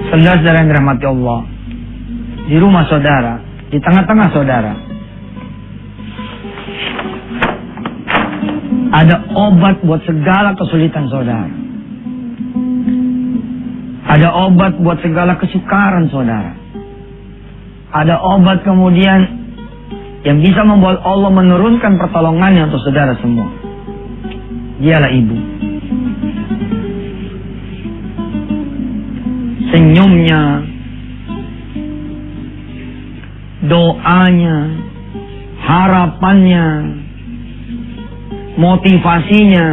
Saudara-saudara yang dirahmati Allah, di rumah saudara, di tengah-tengah saudara, ada obat buat segala kesulitan saudara. Ada obat buat segala kesukaran saudara. Ada obat kemudian yang bisa membuat Allah menurunkan pertolongannya untuk saudara semua. Dialah ibu. Senyumnya, doanya, harapannya, motivasinya,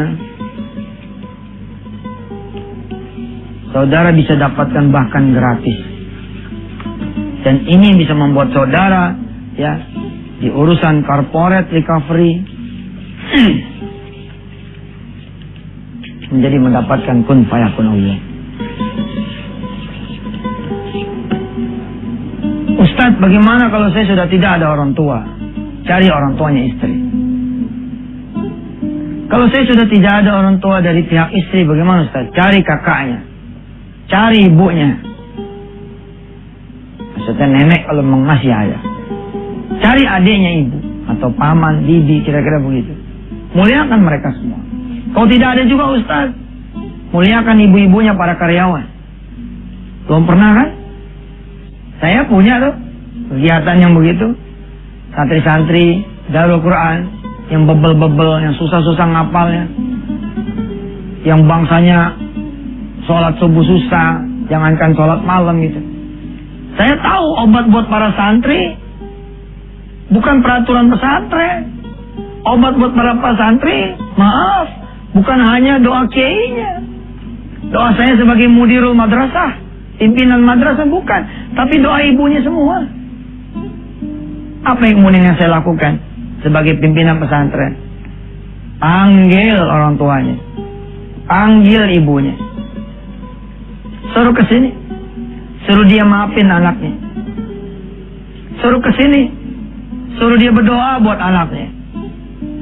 saudara bisa dapatkan bahkan gratis. Dan ini bisa membuat saudara ya di urusan corporate recovery menjadi mendapatkan kun fayakun Allah. Ustadz, bagaimana kalau saya sudah tidak ada orang tua? Cari orang tuanya istri. Kalau saya sudah tidak ada orang tua dari pihak istri, bagaimana Ustadz? Cari kakaknya, cari ibunya. Maksudnya nenek kalau mengasih ayah. Cari adiknya ibu atau paman, bibi, kira-kira begitu. Muliakan mereka semua. Kalau tidak ada juga Ustadz, muliakan ibu-ibunya para karyawan. Belum pernah kan? Saya punya tuh kegiatan yang begitu. Santri-santri Darul Quran yang bebel-bebel, yang susah-susah ngapalnya, yang bangsanya sholat subuh susah, jangankan sholat malam gitu. Saya tahu obat buat para santri bukan peraturan pesantren. Obat buat para santri, maaf, bukan hanya doa kiainya, doa saya sebagai mudirul madrasah, pimpinan madrasah, bukan, tapi doa ibunya semua. Apa yang kemudian yang saya lakukan sebagai pimpinan pesantren? Panggil orang tuanya, panggil ibunya, suruh ke sini, suruh dia maafin anaknya, suruh ke sini, suruh dia berdoa buat anaknya.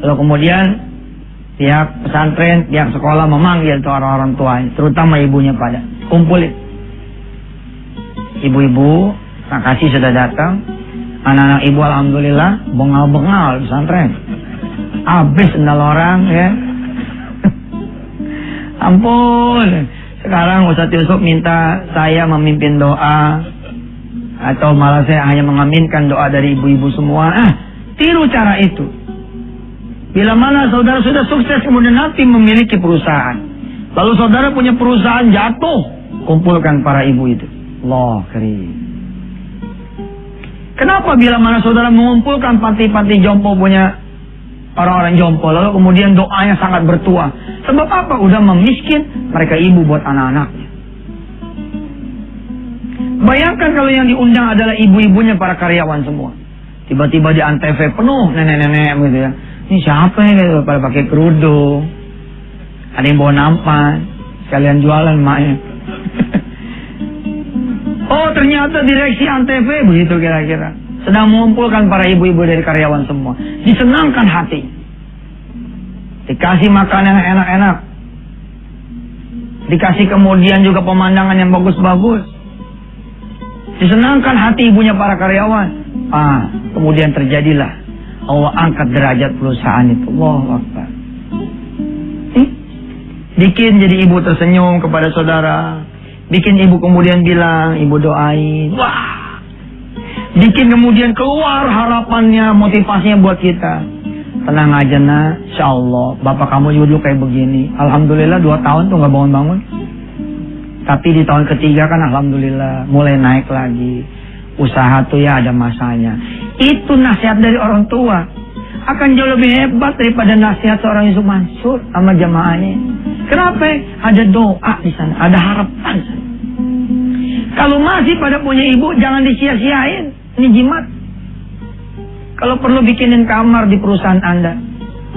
Lalu kemudian pihak pesantren, pihak sekolah memanggil tuh orang-orang tuanya, terutama ibunya pada kumpulin. Ibu-ibu, makasih sudah datang. Anak-anak ibu alhamdulillah bengal-bengal pesantren. Habis sendal orang ya. Ampun. Sekarang Ustaz Yusuf minta saya memimpin doa, atau malah saya hanya mengaminkan doa dari ibu-ibu semua. Tiru cara itu. Bila mana saudara sudah sukses kemudian nanti memiliki perusahaan, lalu saudara punya perusahaan jatuh, kumpulkan para ibu itu. Allah karim. Kenapa bila mana saudara mengumpulkan panti-panti jompo punya orang-orang jompo, lalu kemudian doanya sangat bertuah? Sebab apa? Udah memiskin mereka ibu buat anak-anaknya. Bayangkan kalau yang diundang adalah ibu-ibunya para karyawan semua. Tiba-tiba di Antv penuh nenek-nenek gitu ya. Ini siapa ya gitu, pada pakai kerudung. Ada yang bawa nampan, sekalian jualan maknya. Oh ternyata direksi Antv begitu kira-kira. Sedang mengumpulkan para ibu-ibu dari karyawan semua. Disenangkan hati. Dikasih makanan yang enak-enak. Dikasih kemudian juga pemandangan yang bagus-bagus. Disenangkan hati ibunya para karyawan. Kemudian terjadilah Allah angkat derajat perusahaan itu. Allahu Akbar. Bikin jadi ibu tersenyum kepada saudara. Bikin ibu kemudian bilang, ibu doain. Wah. Bikin kemudian keluar harapannya, motivasinya buat kita. Tenang aja nak, insyaallah bapak kamu juga dulu kayak begini. Alhamdulillah 2 tahun tuh gak bangun-bangun. Tapi di tahun ketiga kan alhamdulillah mulai naik lagi. Usaha tuh ya ada masanya. Itu nasihat dari orang tua. Akan jauh lebih hebat daripada nasihat seorang Yusuf Mansur sama jamaahnya. Kenapa? Ada doa di sana, ada harapan di sana. Kalau masih pada punya ibu, jangan disia-siain. Ini jimat. Kalau perlu bikinin kamar di perusahaan Anda,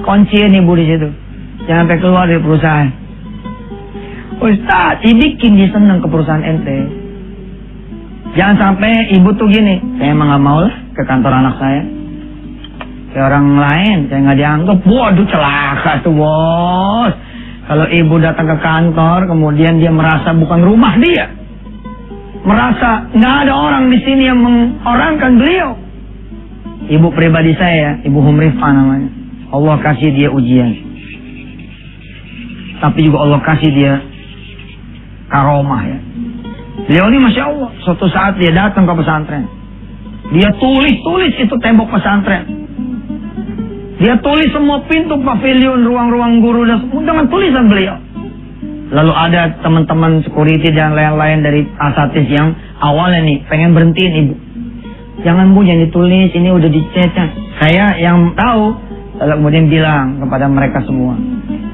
kunciin ibu di situ. Jangan sampai keluar dari perusahaan. Ustaz, dibikin dia senang ke perusahaan ente. Jangan sampai ibu tuh gini, saya emang gak mau lah ke kantor anak saya. Kayak orang lain, saya gak dianggap. Waduh celaka tuh bos. Kalau ibu datang ke kantor, kemudian dia merasa bukan rumah dia. merasa nggak ada orang di sini yang mengorangkan beliau. Ibu pribadi saya, Ibu Humrifah namanya. Allah kasih dia ujian. Tapi juga Allah kasih dia karomah ya. Beliau ini Masya Allah, suatu saat dia datang ke pesantren. Dia tulis itu tembok pesantren. Dia tulis semua pintu pavilion, ruang-ruang guru dan semua dengan tulisan beliau. Lalu ada teman-teman security dan lain-lain dari asatidz yang awalnya nih pengen berhentiin ibu. Jangan Bu, jangan ditulis, ini udah dicetak. Saya yang tahu, lalu kemudian bilang kepada mereka semua,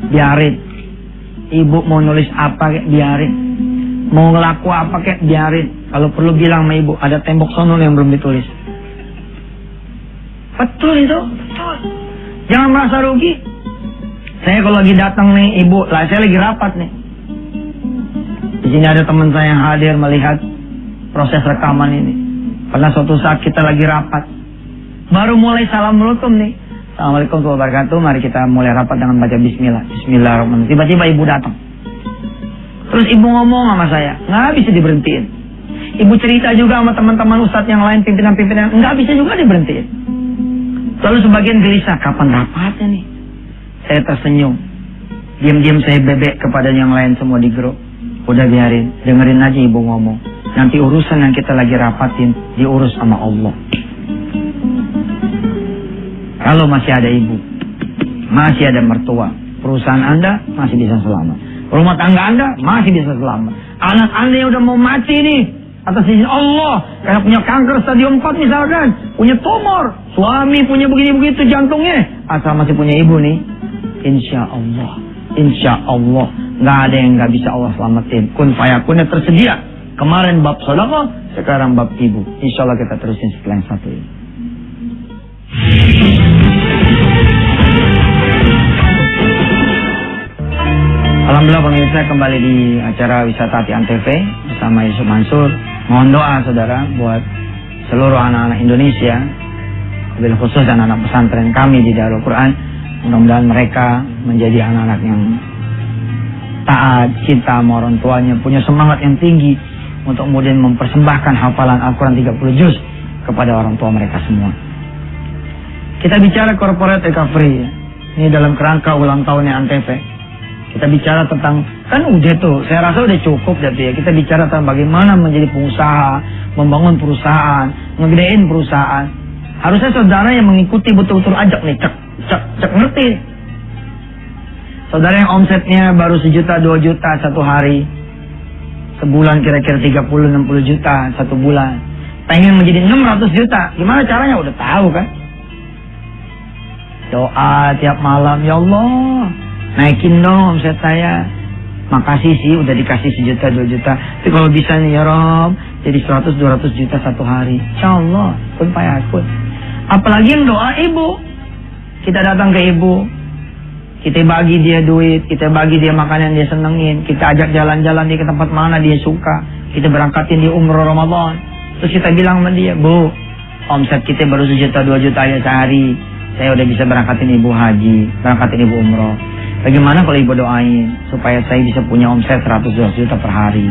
biarin. Ibu mau nulis apa kayak biarin. Mau ngelaku apa kayak biarin. Kalau perlu bilang sama ibu, ada tembok sono yang belum ditulis. Betul itu, betul. Jangan merasa rugi. Saya kalau lagi datang nih ibu, lah saya lagi rapat nih. Di sini ada teman saya yang hadir melihat proses rekaman ini. Karena suatu saat kita lagi rapat, baru mulai assalamualaikum nih. Assalamualaikum warahmatullahi wabarakatuh. Mari kita mulai rapat dengan baca bismillah. Bismillahirrahmanirrahim. Tiba-tiba ibu datang. Terus ibu ngomong sama saya, nggak bisa diberhentiin. Ibu cerita juga sama teman-teman ustadz yang lain, pimpinan-pimpinan, nggak bisa juga diberhentiin. Lalu sebagian gelisah, kapan rapatnya nih? Saya tersenyum. Diam-diam saya bebek kepada yang lain semua di grup. Udah biarin, dengerin aja ibu ngomong. Nanti urusan yang kita lagi rapatin diurus sama Allah. Kalau masih ada ibu, masih ada mertua, perusahaan Anda masih bisa selamat. Rumah tangga Anda masih bisa selamat. Anak Anda yang udah mau mati nih, atas izin Allah, karena punya kanker stadium 4 misalkan, punya tumor, suami punya begini-begitu jantungnya, asal masih punya ibu nih, insya Allah, nggak ada yang nggak bisa Allah selamatin. Kun fayakunnya tersedia. Kemarin bab sedekah, sekarang bab ibu. Insya Allah kita terusin setelah yang satu ini. Alhamdulillah pemirsa, kembali di acara Wisata Hati Antv bersama Yusuf Mansur. Mohon doa saudara buat seluruh anak-anak Indonesia, lebih khusus anak-anak pesantren kami di Darul Quran. Mudah-mudahan mereka menjadi anak-anak yang taat, cinta sama orang tuanya, punya semangat yang tinggi untuk kemudian mempersembahkan hafalan Al-Quran 30 juz kepada orang tua mereka semua. Kita bicara corporate recovery, ini dalam kerangka ulang tahunnya Antv. Kita bicara tentang, kan udah tuh, saya rasa udah cukup ya. Kita bicara tentang bagaimana menjadi pengusaha, membangun perusahaan, ngegedein perusahaan. Harusnya saudara yang mengikuti betul-betul ajak nih, cek ngerti. Saudara yang omsetnya baru 1 juta, 2 juta satu hari, sebulan kira-kira 30-60 juta satu bulan, pengen menjadi 600 juta, gimana caranya? Udah tahu kan? Doa tiap malam, ya Allah, naikin dong omset saya. Makasih sih udah dikasih 1 juta, 2 juta. Tapi kalau bisa nih ya Rob, jadi 100-200 juta satu hari, insya Allah kun fayakun. Apalagi yang doa ibu. Kita datang ke ibu, kita bagi dia duit, kita bagi dia makanan dia senengin, kita ajak jalan-jalan dia ke tempat mana dia suka, kita berangkatin dia umroh Ramadan. Terus kita bilang sama dia, Bu, omset kita baru 1 juta, 2 juta aja sehari, saya udah bisa berangkatin ibu haji, berangkatin ibu umroh. Bagaimana kalau ibu doain supaya saya bisa punya omset 100-200 juta per hari?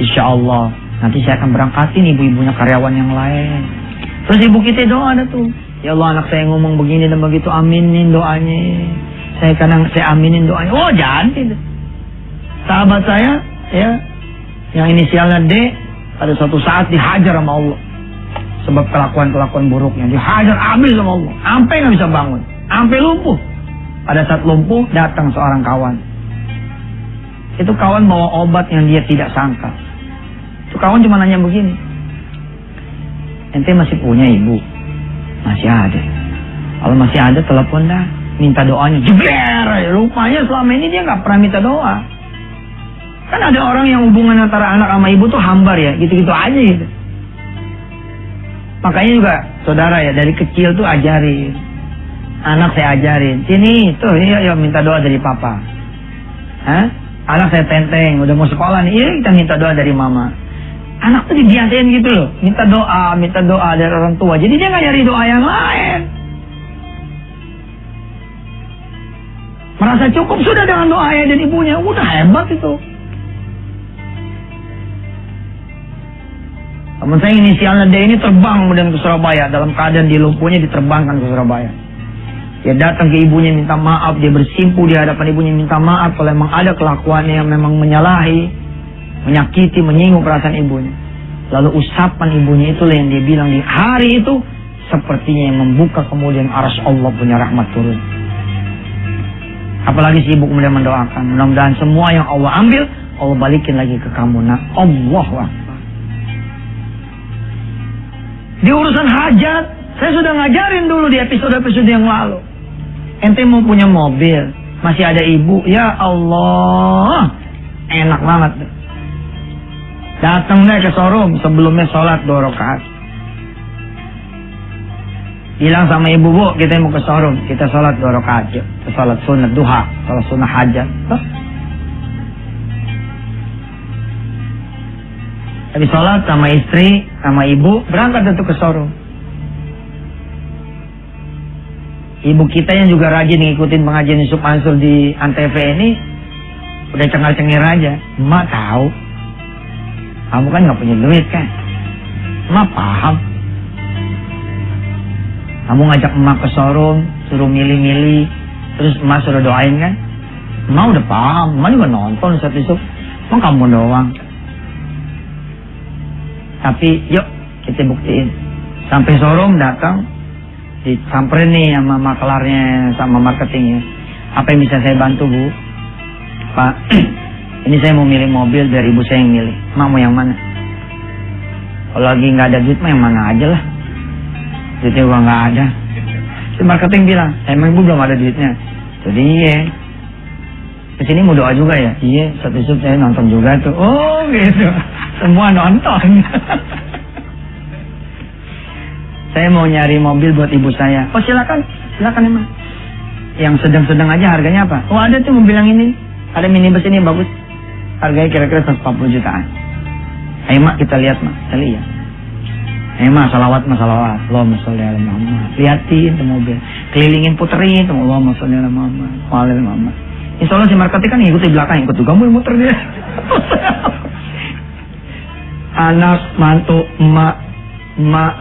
Insya Allah nanti saya akan berangkatin ibu-ibunya karyawan yang lain. Terus ibu kita doa ada tuh, ya Allah anak saya ngomong begini dan begitu, aminin doanya. Saya aminin doanya. Oh jadi sahabat saya ya, yang inisialnya D, pada suatu saat dihajar sama Allah sebab kelakuan buruknya, dihajar habis sama Allah, sampai nggak bisa bangun, sampai lumpuh. Pada saat lumpuh datang seorang kawan. Itu kawan bawa obat yang dia tidak sangka. Itu kawan cuma nanya begini, ente masih punya ibu? Masih ada. Kalau masih ada telepon dah, minta doanya. Jebler, rupanya selama ini dia nggak pernah minta doa. Kan ada orang yang hubungan antara anak sama ibu tuh hambar ya, gitu-gitu aja gitu. Makanya juga saudara ya, dari kecil tuh ajarin. Anak saya ajarin, sini tuh, iya minta doa dari papa. Hah? Anak saya tenteng, udah mau sekolah nih, iya kita minta doa dari mama. Anak tuh dibiasain gitu loh, minta doa dari orang tua. Jadi dia nggak nyari doa yang lain. Merasa cukup sudah dengan doa ayah dan ibunya, udah hebat itu. Teman saya inisialnya D ini terbang kemudian ke Surabaya. Dalam keadaan di lumpuhnya diterbangkan ke Surabaya. Dia datang ke ibunya minta maaf. Dia bersimpu di hadapan ibunya minta maaf. Kalau memang ada kelakuannya yang memang menyalahi, menyakiti, menyinggung perasaan ibunya. Lalu usapan ibunya itulah yang dia bilang di hari itu sepertinya yang membuka kemudian arsy Allah punya rahmat turun. Apalagi si ibu kemudian mendoakan, mudah-mudahan semua yang Allah ambil, Allah balikin lagi ke kamu. Nah, Allahu Akbar. Di urusan hajat, saya sudah ngajarin dulu di episode-episode yang lalu. Ente mau punya mobil, masih ada ibu, ya Allah, enak banget. Datang deh ke showroom, sebelumnya sholat 2 rakaat. Bilang sama ibu, bu, kita mau ke showroom, kita sholat 2 rakaat yuk. Kita sholat sunat duha, sholat sunat hajat. Habis sholat sama istri, sama ibu, berangkat untuk ke showroom. Ibu kita yang juga rajin ngikutin pengajian Yusuf Mansur di Antv ini, udah cengar-cengir aja. Emak tahu, kamu kan nggak punya duit kan? Emak paham. Kamu ngajak emak ke showroom, suruh milih-milih, terus emak suruh doain kan? Emak udah paham, emak juga nonton Ustaz Yusuf. Emang kamu doang. Tapi yuk kita buktiin. Sampai showroom datang, disamperin nih sama maklarnya, sama marketingnya. Apa yang bisa saya bantu, Bu? Pak, ini saya mau milih mobil biar ibu saya yang milih. Emak mau yang mana? Kalau lagi nggak ada duit mah yang mana aja lah. Duitnya gua nggak ada. Si marketing bilang, emang ibu belum ada duitnya? Jadi iya. Kesini mau doa juga ya? Iya, satu saya nonton juga tuh. Oh gitu. Semua nonton. Saya mau nyari mobil buat ibu saya. Oh silakan, silakan emang. Yang sedang-sedang aja harganya apa? Oh ada tuh mobil yang ini. Ada minibus ini bagus. Harganya kira-kira 140 jutaan. Ayo mak kita lihat mak, kita lihat. Ayo mak salawat mak salawat. Allahumma sholli ala Muhammad. Liatin tuh mobil, kelilingin puterin tuh Allahumma sholli ala Muhammad. Wa ala Muhammad. Insya Allah si marketing kan ngikut di belakang, ikut juga mau muter dia. Anak mantu emak,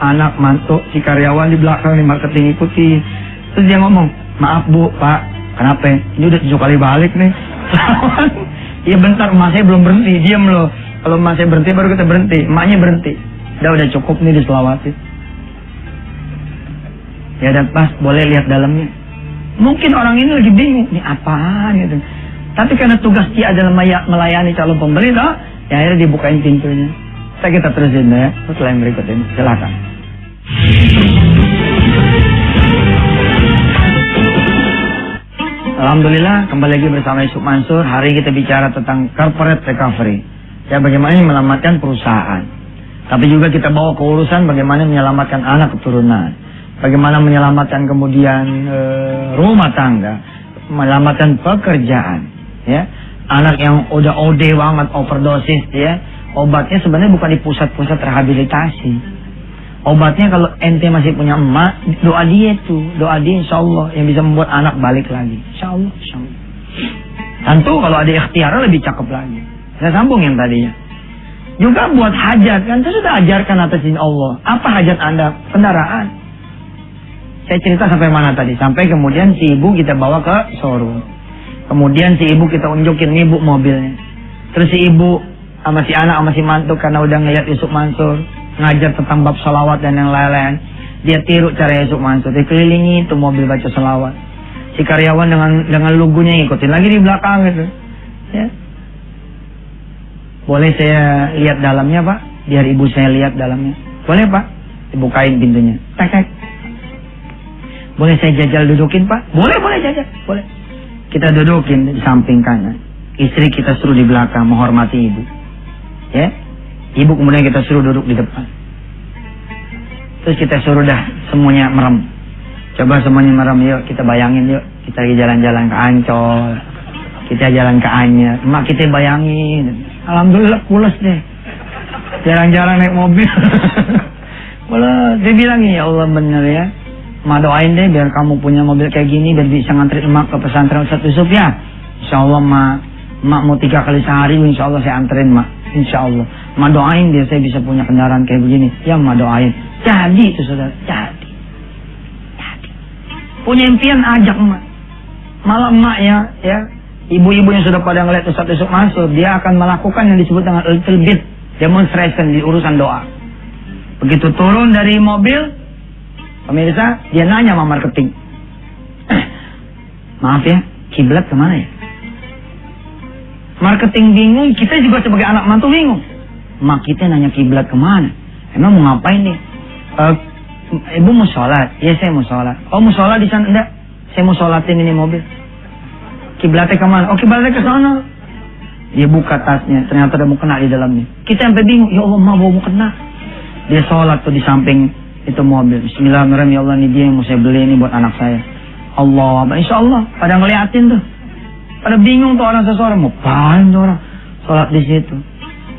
anak mantu si karyawan di belakang di marketing ikuti. Terus dia ngomong, maaf bu, pak, kenapa? Ini udah 7 kali balik nih. Iya bentar, emak saya belum berhenti, diam loh. Kalau emak saya berhenti baru kita berhenti, emaknya berhenti. Udah cukup nih diselawatin. Ya dan pas, boleh lihat dalamnya. Mungkin orang ini lagi bingung, ini apaan gitu. Tapi karena tugas dia adalah melayani calon pembeli, ya akhirnya dibukain pintunya. Kita terusin ya, setelah yang berikut ini. Silakan. Alhamdulillah, kembali lagi bersama Yusuf Mansur. Hari ini kita bicara tentang corporate recovery. Ya, bagaimana menyelamatkan perusahaan. Tapi juga kita bawa ke urusan bagaimana menyelamatkan anak keturunan. Bagaimana menyelamatkan kemudian rumah tangga. Menyelamatkan pekerjaan. Ya, anak yang udah OD banget, overdosis ya. Obatnya sebenarnya bukan di pusat-pusat rehabilitasi. Obatnya kalau ente masih punya emak, doa dia tuh, doa dia insya Allah yang bisa membuat anak balik lagi. Insya Allah, insya Allah. Tentu kalau ada ikhtiar lebih cakep lagi. Saya sambung yang tadinya. Juga buat hajat kan, saya sudah ajarkan atas izin Allah. Apa hajat anda? Kendaraan. Saya cerita sampai mana tadi? Sampai kemudian si ibu kita bawa ke showroom. Kemudian si ibu kita unjukin ibu mobilnya. Terus si ibu sama si anak sama si mantu karena udah ngeliat Yusuf Mansur ngajar tentang bab salawat dan yang lain-lain, dia tiru cara Yusuf Mansur, dia kelilingi itu mobil baca salawat. Si karyawan dengan lugunya ngikutin lagi di belakang gitu. Ya. Boleh saya lihat dalamnya pak? Biar ibu saya lihat dalamnya. Boleh pak? Dibukain pintunya. Tak tak. Boleh saya jajal dudukin pak? Boleh jajal. Boleh. Kita dudukin di samping kanan. Istri kita suruh di belakang menghormati ibu. Ya, ibu kemudian kita suruh duduk di depan. Terus kita suruh dah semuanya merem. Coba semuanya merem, yuk kita bayangin yuk. Kita lagi jalan-jalan ke Ancol. Kita jalan ke Anyer. Emak kita bayangin. Alhamdulillah pulas deh. Jarang-jarang naik mobil. Boleh, dia bilang ya Allah bener ya. Emak doain deh biar kamu punya mobil kayak gini. Biar bisa nganterin emak ke pesantren Ustaz Yusuf ya. Insya Allah emak mau 3 kali sehari. Insya Allah saya anterin emak. Insya Allah. Ma doain dia saya bisa punya kendaraan kayak begini. Ya ma doain. Jadi itu saudara, jadi. Punya impian ajak emak. Malah emaknya ya, ibu-ibu yang sudah pada ngeliat Ustaz Yusuf Mansur, dia akan melakukan yang disebut dengan little bit demonstration di urusan doa. Begitu turun dari mobil, pemirsa, dia nanya sama marketing. Maaf ya, kiblat kemana ya? Marketing bingung, kita juga sebagai anak mantu bingung. Mak kita nanya kiblat kemana? Emang mau ngapain nih? Ibu mau sholat? Iya saya mau sholat. Oh mau sholat di sana? Enggak, saya mau sholatin ini mobil. Kiblatnya kemana? Oh kiblatnya ke sana. Dia buka tasnya, ternyata ada mau kena di dalamnya. Kita sampai bingung, ya Allah mau kena. Dia sholat tuh di samping itu mobil. Bismillahirrahmanirrahim, ya Allah ini dia yang mau saya beli ini buat anak saya. Allah, insya Allah pada ngeliatin tuh. Pada bingung tuh orang seseorang, mau apaan tuh orang sholat di situ.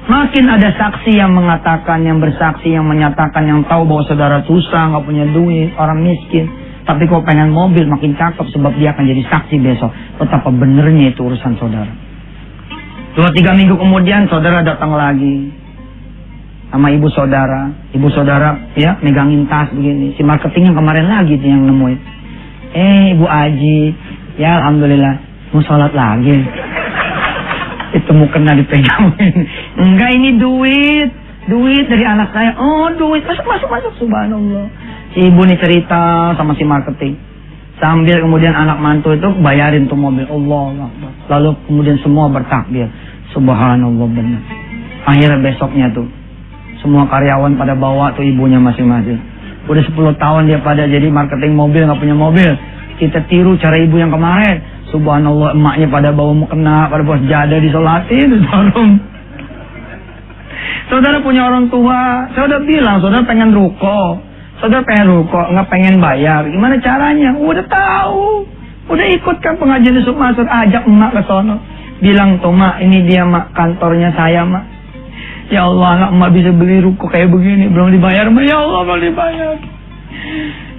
Makin ada saksi yang mengatakan, yang bersaksi, yang menyatakan, yang tahu bahwa saudara susah, nggak punya duit, orang miskin. Tapi kalau pengen mobil makin cakep sebab dia akan jadi saksi besok. Betapa benernya itu urusan saudara. 2-3 minggu kemudian saudara datang lagi sama ibu saudara. Ibu saudara ya megangin tas begini. Si marketing yang kemarin lagi tuh yang nemuin. Ibu Aji, ya alhamdulillah mau sholat lagi. Itu mau kena dipegangin. Enggak, ini duit dari anak saya. Oh duit, masuk subhanallah. Si ibu nih cerita sama si marketing. Sambil kemudian anak mantu itu bayarin tuh mobil. Allah. Lalu kemudian semua bertakbir. Subhanallah benar. Akhirnya besoknya tuh semua karyawan pada bawa tuh ibunya masing-masing. Udah 10 tahun dia pada jadi marketing mobil, nggak punya mobil. Kita tiru cara ibu yang kemarin. Subhanallah, emaknya pada bawa mukena, pada bawa sejadah disolatin, Saudara punya orang tua, saya udah bilang, saudara pengen ruko, nggak pengen bayar. Gimana caranya? Udah tahu, udah ikut kan pengajian Yusuf Mansur, ajak emak ke sono. Bilang tuh mak, ini dia mak kantornya saya mak. Ya Allah, anak emak bisa beli ruko kayak begini, belum dibayar mak. Ya Allah, belum dibayar.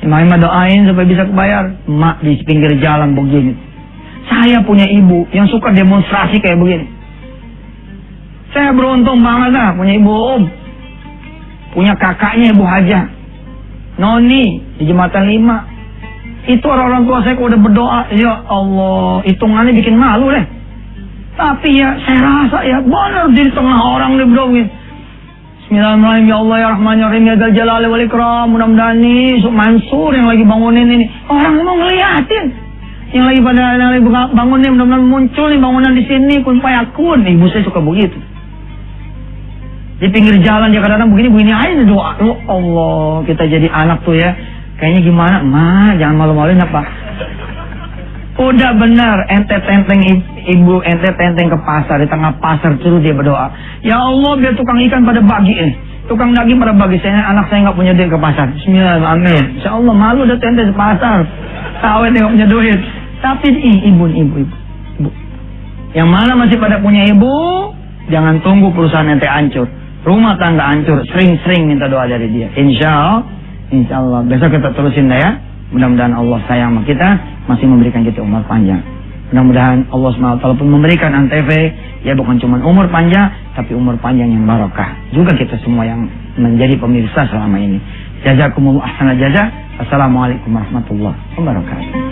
Emak doain supaya bisa kebayar. Emak di pinggir jalan begini. Saya punya ibu yang suka demonstrasi kayak begini. Saya beruntung banget lah punya ibu Om. Punya kakaknya Ibu Hajah Noni di Jembatan 5. Itu orang tua saya kalau udah berdoa, ya Allah, hitungannya bikin malu deh. Tapi ya saya rasa ya benar di tengah orang dia berdoa. Bismillahirrahmanirrahim, ya Allah ya Rahman ya Rahim ya Dzal Jalali wal Ikram. Mudah-mudahan nih Yusuf Mansur yang lagi bangunin ini, orang mau ngeliatin. Yang lagi bangun nih, mudah-mudahan muncul nih bangunan di sini, kun payakun. Ibu saya suka begitu. Di pinggir jalan dia kadang-kadang begini aja doa. Oh Allah, kita jadi anak tuh ya. Kayaknya gimana? Ma, jangan malu-maluin apa. Udah benar, ente tenteng ibu, ente tenteng ke pasar, di tengah pasar terus dia berdoa. Ya Allah, biar tukang ikan pada bagi tukang daging pada bagi saya, anak saya nggak punya duit ke pasar. Bismillahirrahmanirrahim. Insya Allah malu udah tente di pasar. Tahu dia nggak punya duit. Tapi ibu. Yang mana masih pada punya ibu, jangan tunggu perusahaan ente hancur, rumah tangga hancur, sering-sering minta doa dari dia. Insya Allah. Besok kita terusin dah ya. Mudah-mudahan Allah sayang sama kita, masih memberikan kita umur panjang. Mudah-mudahan Allah SWT pun memberikan Antv, ya bukan cuma umur panjang, tapi umur panjang yang barokah. Juga kita semua yang menjadi pemirsa selama ini. Jazakumullah ahsanal jazaa. Assalamualaikum warahmatullahi wabarakatuh.